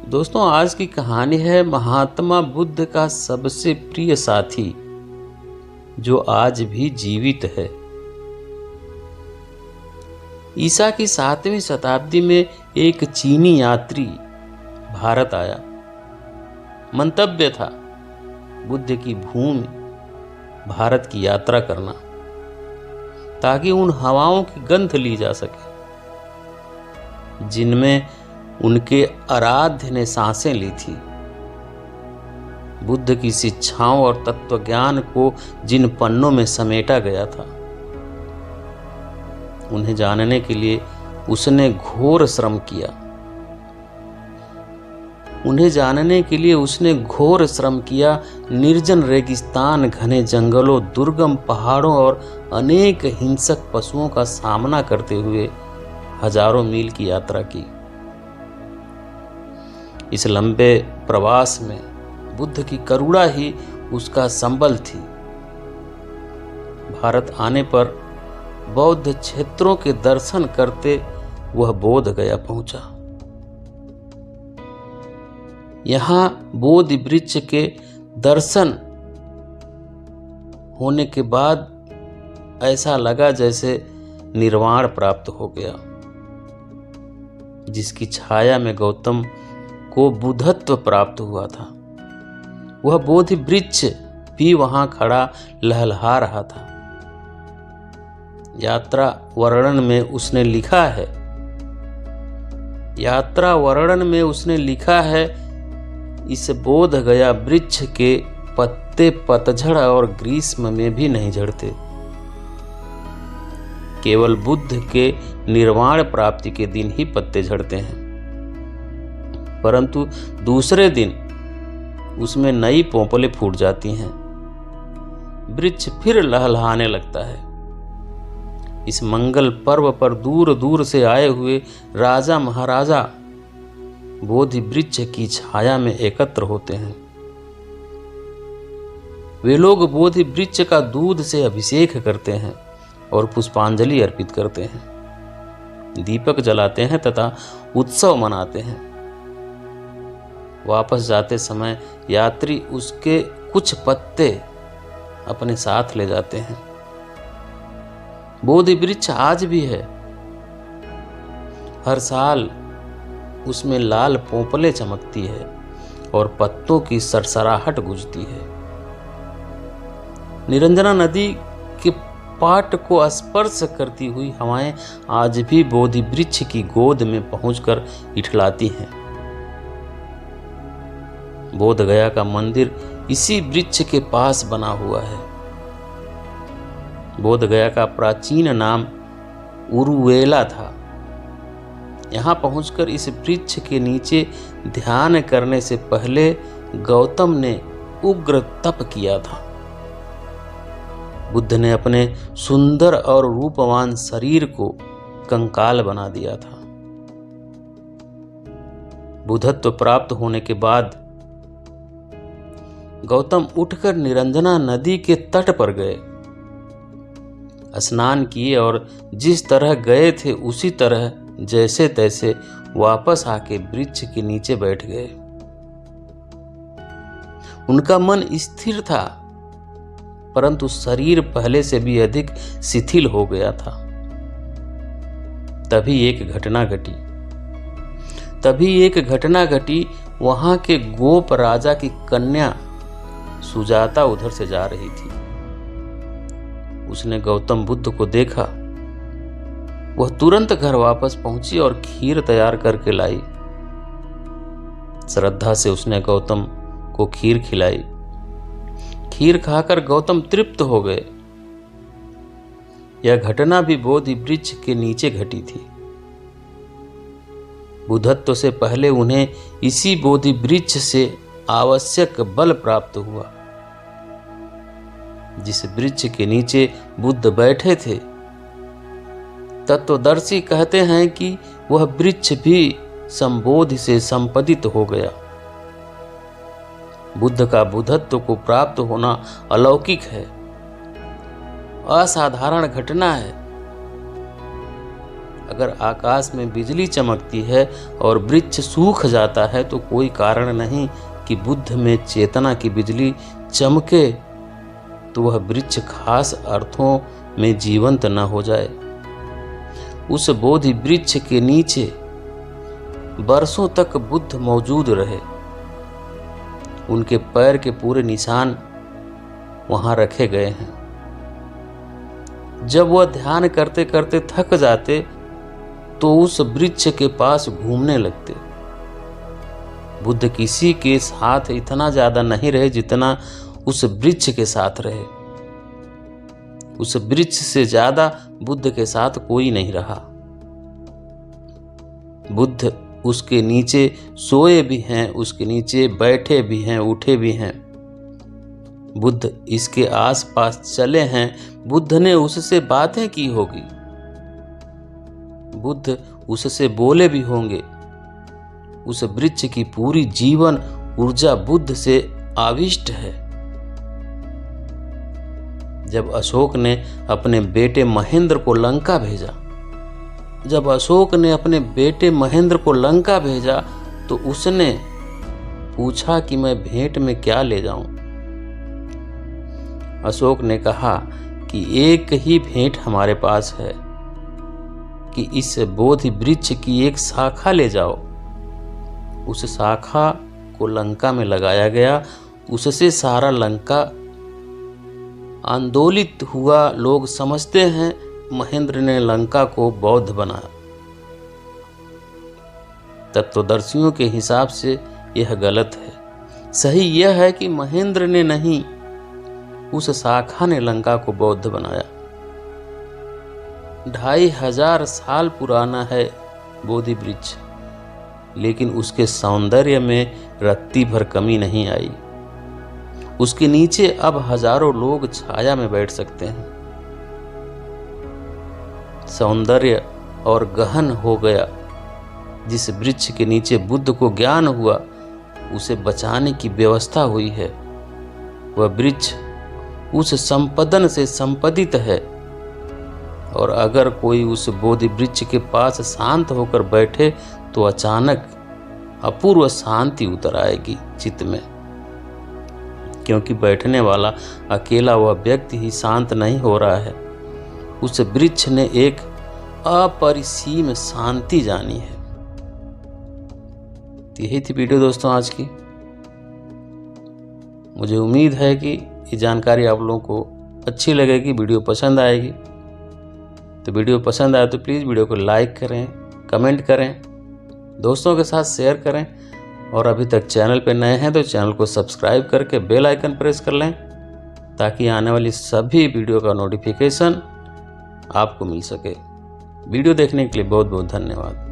दोस्तों, आज की कहानी है महात्मा बुद्ध का सबसे प्रिय साथी जो आज भी जीवित है। ईसा की 7वीं शताब्दी में एक चीनी यात्री भारत आया। मंतव्य था बुद्ध की भूमि भारत की यात्रा करना, ताकि उन हवाओं की गंध ली जा सके जिनमें उनके आराध्य ने सांसें ली थी। बुद्ध की शिक्षाओं और तत्वज्ञान को जिन पन्नों में समेटा गया था, उन्हें जानने के लिए उसने घोर श्रम किया। निर्जन रेगिस्तान, घने जंगलों, दुर्गम पहाड़ों और अनेक हिंसक पशुओं का सामना करते हुए हजारों मील की यात्रा की। इस लंबे प्रवास में बुद्ध की करुणा ही उसका संबल थी। भारत आने पर बौद्ध क्षेत्रों के दर्शन करते वह बोध गया पहुंचा। यहाँ बोधि वृक्ष के दर्शन होने के बाद ऐसा लगा जैसे निर्वाण प्राप्त हो गया। जिसकी छाया में गौतम को बुद्धत्व प्राप्त हुआ था, वह बोधि वृक्ष भी वहां खड़ा लहलहा रहा था। यात्रा वर्णन में उसने लिखा है, इस बोध गया वृक्ष के पत्ते पतझड़ और ग्रीष्म में भी नहीं झड़ते। केवल बुद्ध के निर्वाण प्राप्ति के दिन ही पत्ते झड़ते हैं, परंतु दूसरे दिन उसमें नई पोंपलें फूट जाती हैं। वृक्ष फिर लहलहाने लगता है। इस मंगल पर्व पर दूर दूर से आए हुए राजा महाराजा बोधि वृक्ष की छाया में एकत्र होते हैं। वे लोग बोधि वृक्ष का दूध से अभिषेक करते हैं और पुष्पांजलि अर्पित करते हैं, दीपक जलाते हैं तथा उत्सव मनाते हैं। वापस जाते समय यात्री उसके कुछ पत्ते अपने साथ ले जाते हैं। बोधि वृक्ष आज भी है। हर साल उसमें लाल पोंपलें चमकती है और पत्तों की सरसराहट गूंजती है। निरंजना नदी के पाट को स्पर्श करती हुई हवाएं आज भी बोधि वृक्ष की गोद में पहुंचकर इठलाती हैं। बोध गया का मंदिर इसी वृक्ष के पास बना हुआ है। बोध गया का प्राचीन नाम उरुवेला था। यहाँ पहुंचकर इस वृक्ष के नीचे ध्यान करने से पहले गौतम ने उग्र तप किया था। बुद्ध ने अपने सुंदर और रूपवान शरीर को कंकाल बना दिया था। बुद्धत्व प्राप्त होने के बाद गौतम उठकर निरंजना नदी के तट पर गए, स्नान किए और जिस तरह गए थे उसी तरह जैसे तैसे वापस आके वृक्ष के नीचे बैठ गए। उनका मन स्थिर था, परंतु शरीर पहले से भी अधिक शिथिल हो गया था। तभी एक घटना घटी। वहां के गोप राजा की कन्या सुजाता उधर से जा रही थी। उसने गौतम बुद्ध को देखा। वह तुरंत घर वापस पहुंची और खीर तैयार करके लाई। श्रद्धा से उसने गौतम को खीर खिलाई। खीर खाकर गौतम तृप्त हो गए। यह घटना भी बोधि वृक्ष के नीचे घटी थी। बुद्धत्व से पहले उन्हें इसी बोधि वृक्ष से आवश्यक बल प्राप्त हुआ। जिस वृक्ष के नीचे बुद्ध बैठे थे, तत्वदर्शी कहते हैं कि वह वृक्ष भी संबोधि से संपदित हो गया। बुद्ध का बुद्धत्व को प्राप्त होना अलौकिक है, असाधारण घटना है। अगर आकाश में बिजली चमकती है और वृक्ष सूख जाता है तो कोई कारण नहीं कि बुद्ध में चेतना की बिजली चमके तो वह वृक्ष खास अर्थों में जीवंत न हो जाए। उस बोधि वृक्ष के नीचे बरसों तक बुद्ध मौजूद रहे। उनके पैर के पूरे निशान वहां रखे गए हैं। जब वह ध्यान करते करते थक जाते तो उस वृक्ष के पास घूमने लगते। बुद्ध किसी के साथ इतना ज्यादा नहीं रहे जितना उस वृक्ष के साथ रहे। उस वृक्ष से ज्यादा बुद्ध के साथ कोई नहीं रहा। बुद्ध उसके नीचे सोए भी हैं, उसके नीचे बैठे भी हैं, उठे भी हैं। बुद्ध इसके आसपास चले हैं, बुद्ध ने उससे बातें की होगी, बुद्ध उससे बोले भी होंगे। उस वृक्ष की पूरी जीवन ऊर्जा बुद्ध से आविष्ट है। जब अशोक ने अपने बेटे महेंद्र को लंका भेजा, तो उसने पूछा कि मैं भेंट में क्या ले जाऊं। अशोक ने कहा कि एक ही भेंट हमारे पास है कि इस बोधि वृक्ष की एक शाखा ले जाओ। उस शाखा को लंका में लगाया गया, उससे सारा लंका आंदोलित हुआ। लोग समझते हैं महेंद्र ने लंका को बौद्ध बनाया। तत्वदर्शियों के हिसाब से यह गलत है। सही यह है कि महेंद्र ने नहीं, उस शाखा ने लंका को बौद्ध बनाया। 2500 साल पुराना है बोधि वृक्ष, लेकिन उसके सौंदर्य में रत्ती भर कमी नहीं आई। उसके नीचे अब हजारों लोग छाया में बैठ सकते हैं। सौंदर्य और गहन हो गया। जिस वृक्ष के नीचे बुद्ध को ज्ञान हुआ, उसे बचाने की व्यवस्था हुई है। वह वृक्ष उस संपदन से संपदित है, और अगर कोई उस बोधि वृक्ष के पास शांत होकर बैठे तो अचानक अपूर्व शांति उतर आएगी चित्त में। क्योंकि बैठने वाला अकेला वह व्यक्ति ही शांत नहीं हो रहा है, उस वृक्ष ने एक अपरिसीम शांति जानी है। यही थी वीडियो दोस्तों आज की। मुझे उम्मीद है कि ये जानकारी आप लोगों को अच्छी लगेगी, वीडियो पसंद आएगी। तो वीडियो पसंद आए तो प्लीज़ वीडियो को लाइक करें, कमेंट करें, दोस्तों के साथ शेयर करें, और अभी तक चैनल पर नए हैं तो चैनल को सब्सक्राइब करके बेल आइकन प्रेस कर लें, ताकि आने वाली सभी वीडियो का नोटिफिकेशन आपको मिल सके। वीडियो देखने के लिए बहुत बहुत धन्यवाद।